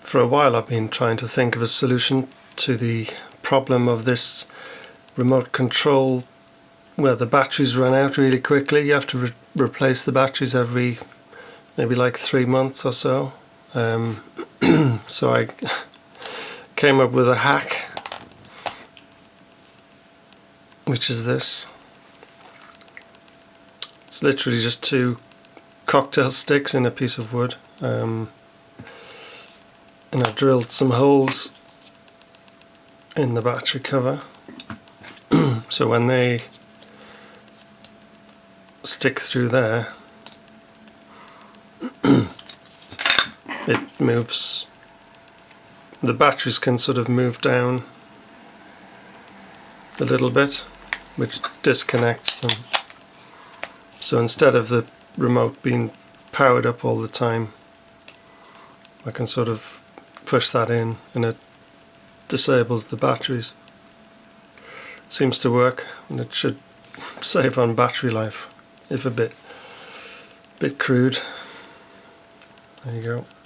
for a while I've been trying to think of a solution to the problem of this remote control where the batteries run out really quickly. You have to replace the batteries every maybe like 3 months or so. So I came up with a hack, which is this. It's literally just 2 cocktail sticks in a piece of wood, and I drilled some holes in the battery cover so when they stick through there it moves. The batteries can sort of move down a little bit, which disconnects them. So instead of the remote being powered up all the time, I can sort of push that in and it disables the batteries. It seems to work, and it should save on battery life, if a bit crude. There you go.